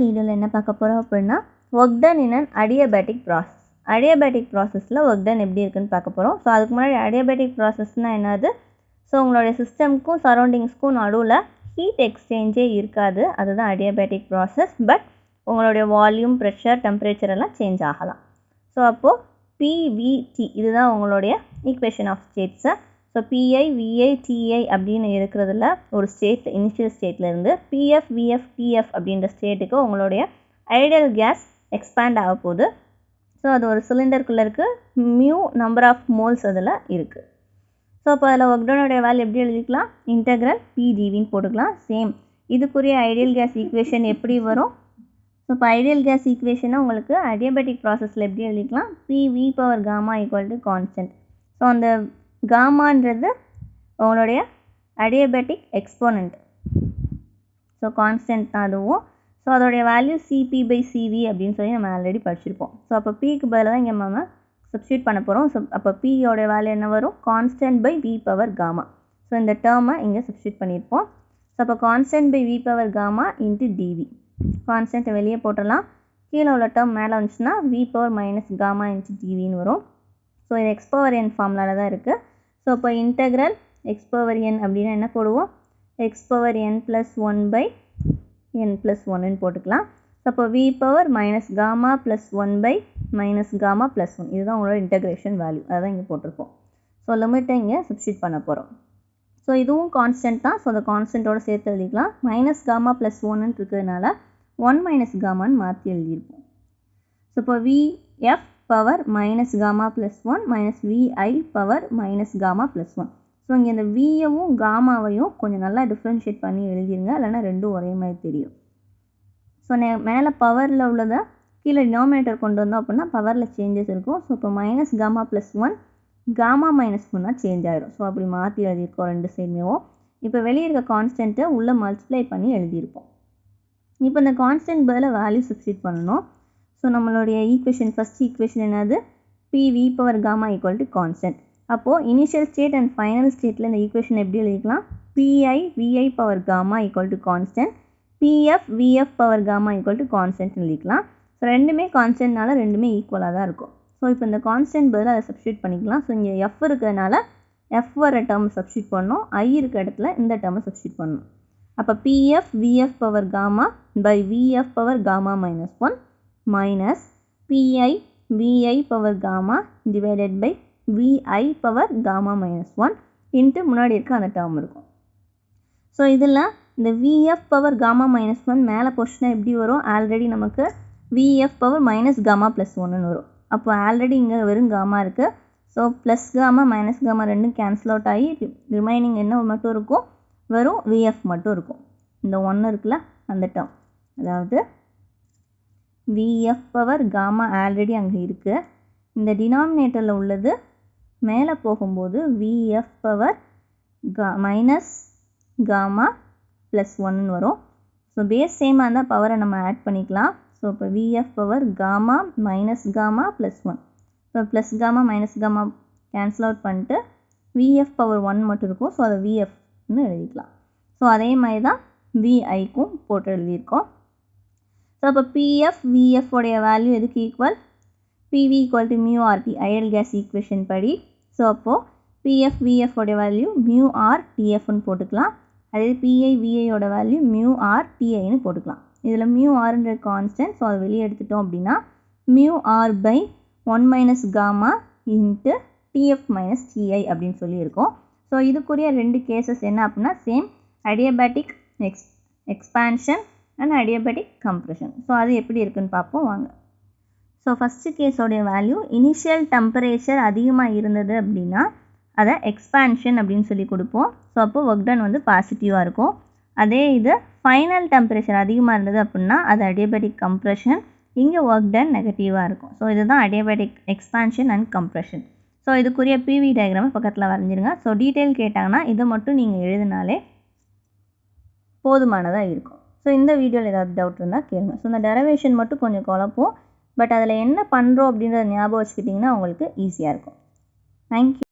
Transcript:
வீடியோவில் என்ன பார்க்க போகிறோம் அப்படின்னா work done in an adiabatic process. Adiabatic ப்ராசஸில் ஒர்க் டன் எப்படி இருக்குன்னு பார்க்க போகிறோம். ஸோ அதுக்கு முன்னாடி அடியபேட்டிக் ப்ராசஸ்னால் என்னது? ஸோ உங்களுடைய சிஸ்டம்க்கும் சரௌண்டிங்ஸ்க்கும் நடுவில் ஹீட் எக்ஸ்சேஞ்சே இருக்காது, அதுதான் அடியபேட்டிக் ப்ராசஸ். பட் உங்களுடைய வால்யூம், ப்ரெஷர், டெம்பரேச்சர் எல்லாம் சேஞ்ச் ஆகலாம். ஸோ அப்போது பிவிடி இதுதான் உங்களுடைய ஈக்குவேஷன் ஆஃப் ஸ்டேட்ஸை. ஸோ பிஐ, விஐ, டிஐ அப்படின்னு இருக்கிறதுல ஒரு ஸ்டேட் இனிஷியல் ஸ்டேட்லேருந்து பிஎஃப், விஎஃப், டிஎஃப் அப்படின்ற ஸ்டேட்டுக்கு உங்களுடைய ஐடியல் கேஸ் எக்ஸ்பேண்ட் ஆக போகுது. ஸோ அது ஒரு சிலிண்டருக்குள்ளே இருக்குது, மியூ நம்பர் ஆஃப் மோல்ஸ் அதில் இருக்குது. ஸோ அப்போ அதில் ஒர்க் டனுடைய வேல்யூ எப்படி எழுதிக்கலாம்? இன்டெக்ரல் பிடிவின்னு போட்டுக்கலாம். சேம் இதுக்குரிய ஐடியல் கேஸ் ஈக்குவேஷன் எப்படி வரும்? ஸோ இப்போ ஐடியல் கேஸ் ஈக்குவேஷனை உங்களுக்கு அடியபேட்டிக் ப்ராசஸில் எப்படி எழுதிக்கலாம்? PV power gamma equal to constant. So அந்த காமான்றது உங்களுடைய அடியபேட்டிக் எக்ஸ்போனண்ட். ஸோ கான்ஸ்டன்ட் தான் அதுவும். ஸோ அதோடைய வேல்யூ CP/CV அப்படின்னு சொல்லி நம்ம ஆல்ரெடி படிச்சிருப்போம். ஸோ அப்போ பிக்கு பதிலாக தான் இங்கே நம்ம சப்ஸ்டியூட் பண்ண போகிறோம். ஸோ அப்போ பியோடைய வேல்யூ என்ன வரும்? Constant by V power gamma. So இந்த டேர்மை இங்கே சப்ஸ்டியூட் பண்ணியிருப்போம். ஸோ அப்போ constant by V power gamma into dV. கான்ஸ்டன்ட்டை வெளியே போட்டுடலாம். கீழே உள்ள டேர்ம் மேலே வந்துச்சுன்னா V power minus gamma into டிவின்னு வரும். ஸோ இது எக்ஸ் பவர் என் ஃபார்முலாவில் தான் இருக்குது. ஸோ இப்போ இன்டெக்ரல் எக்ஸ் பவர் என் அப்படின்னா என்ன போடுவோம்? எக்ஸ் பவர் என் ப்ளஸ் 1/n+1ன்னு போட்டுக்கலாம். ஸோ அப்போ V power minus gamma plus 1/-காமா+1 இதுதான் உங்களோட இன்டெக்ரேஷன் வேல்யூ. அதான் இங்கே போட்டிருக்கோம். ஸோ லிமிட்டை இங்கே சப்ஸ்டியூட் பண்ண போகிறோம். ஸோ இதுவும் கான்ஸ்டன்ட் தான். ஸோ அந்த கான்ஸ்டன்ட்டோடு சேர்த்து எழுதிக்கலாம். மைனஸ் காமா ப்ளஸ் 1ன்னு இருக்கிறதுனால 1 - காமான்னு மாற்றி எழுதியிருப்போம். ஸோ இப்போ VF power minus gamma plus 1 minus VI power minus gamma plus 1. So இங்கே இந்த வியவும் காமாவையும் கொஞ்சம் நல்லா டிஃப்ரென்ஷியேட் பண்ணி எழுதிருங்க, இல்லைனா ரெண்டும் ஒரே மாதிரி தெரியும். ஸோ மேலே பவரில் உள்ளதை கீழே டினாமினேட்டர் கொண்டு வந்தோம் அப்படின்னா பவரில் சேஞ்சஸ் இருக்கும். ஸோ இப்போ minus gamma plus 1 gamma -1 change ஆகிடும். ஸோ அப்படி மாற்றி எழுதியிருக்கோம் ரெண்டு சைடுமேவும். இப்போ வெளியே இருக்க கான்ஸ்டன்ட்டை உள்ளே மல்டிப்ளை பண்ணி எழுதியிருப்போம். இப்போ இந்த கான்ஸ்டன்ட் பதில் வேல்யூ சப்ஸ்டியூட் பண்ணணும். ஸோ நம்மளுடைய ஈக்குவேஷன் ஃபஸ்ட் ஈக்குவேஷன் என்னது? PV power gamma equal to constant. அப்போது இனிஷியல் ஸ்டேட் அண்ட் ஃபைனல் ஸ்டேட்டில் இந்த ஈக்குவேஷன் எப்படி எழுதிக்கலாம்? PI VI power gamma equal to constant, PF VF power gamma equal to constant எழுதிக்கலாம். So ரெண்டுமே கான்ஸ்டன்ட்னால ரெண்டுமே ஈக்குவலாக தான் இருக்கும். ஸோ இப்போ இந்த கான்ஸ்டன்ட் பதில் அதை சப்ஸ்டியூட் பண்ணிக்கலாம். ஸோ இங்கே எஃப் இருக்கிறதுனால எஃப் வர டேர்ம் சப்ஸ்டியூட் பண்ணணும், ஐ இருக்க இடத்துல இந்த டேர்மை சப்ஸ்டியூட் பண்ணணும். அப்போ PF VF power gamma by VF power gamma -1 minus PI VI power gamma divided by VI power gamma -1 into முன்னாடி இருக்க அந்த டேர்ம் இருக்கும். ஸோ இதில் இந்த விஎஃப் பவர் காமா -1 மேலே போச்சுன்னா எப்படி வரும்? ஆல்ரெடி நமக்கு VF power minus gamma plus 1ன்னு வரும். அப்போ ஆல்ரெடி இங்கே வெறும் காமா இருக்குது. So plus gamma minus gamma ரெண்டும் கேன்சல் அவுட் ஆகி ரிமைனிங் என்ன மட்டும் இருக்கும்? வெறும் விஎஃப் மட்டும் இருக்கும். இந்த 1 இருக்குல்ல அந்த டேர்ம், அதாவது விஎஃப் பவர் காமா ஆல்ரெடி அங்கே இருக்குது. இந்த டினாமினேட்டரில் உள்ளது மேலே போகும்போது VF power minus gamma plus 1ன்னு வரும். ஸோ பேஸ் சேமாக இருந்தால் பவரை நம்ம ஆட் பண்ணிக்கலாம். ஸோ இப்போ VF power gamma minus gamma plus 1. So plus gamma minus gamma cancel out பண்ணிட்டு விஎஃப் பவர் 1 மட்டும் இருக்கும். ஸோ அதை விஎஃப்னு எழுதிக்கலாம். ஸோ அதே மாதிரி தான் விஐக்கும் போட்டு எழுதியிருக்கோம். ஸோ அப்போ பிஎஃப் விஎஃப் உடைய வேல்யூ எதுக்கு equal? PV equal to mu RT ideal gas equation படி. ஸோ அப்போது பிஎஃப் விஎஃப் உடைய வேல்யூ மியூ ஆர் டிஎஃப்னு போட்டுக்கலாம். அதே பிஐ விஐயோட வேல்யூ மியூ ஆர் டிஐன்னு போட்டுக்கலாம். இதில் மியூ ஆர்ன்ற கான்ஸ்டன்ட். ஸோ அதை வெளியே எடுத்துட்டோம் அப்படின்னா mu R by 1 - gamma into TF minus TI அப்படின்னு சொல்லியிருக்கோம். ஸோ இதுக்குரிய ரெண்டு கேசஸ் என்ன அப்படின்னா same adiabatic expansion and adiabatic compression. So அது எப்படி இருக்குன்னு பார்ப்போம் வாங்க. ஸோ ஃபஸ்ட்டு கேஸோடைய வேல்யூ இனிஷியல் டெம்பரேச்சர் அதிகமாக இருந்தது அப்படின்னா அதை எக்ஸ்பான்ஷன் அப்படின்னு சொல்லி கொடுப்போம். ஸோ அப்போது ஒர்க் டன் வந்து பாசிட்டிவாக இருக்கும். அதே இது ஃபைனல் டெம்பரேச்சர் அதிகமாக இருந்தது அப்படின்னா அது அடியபேட்டிக் கம்ப்ரெஷன், இங்கே ஒர்க் டன் நெகட்டிவாக இருக்கும். ஸோ இதுதான் adiabatic expansion and compression. So இதுக்குரிய பிவி டயக்ராமை பக்கத்தில் வரைஞ்சிருங்க. ஸோ டீட்டெயில் கேட்டாங்கன்னா இதை மட்டும் நீங்கள் எழுதினாலே போதுமானதாக இருக்கும். ஸோ இந்த வீடியோவில் ஏதாவது டவுட் இருந்தால் கேளுங்க. ஸோ இந்த டெரிவேஷன் மட்டும் கொஞ்சம் குழப்பம், பட் அதில் என்ன பண்ணுறோம் அப்படின்றத ஞாபகம் வச்சுக்கிட்டிங்கன்னா உங்களுக்கு ஈஸியாக இருக்கும். தேங்க்யூ.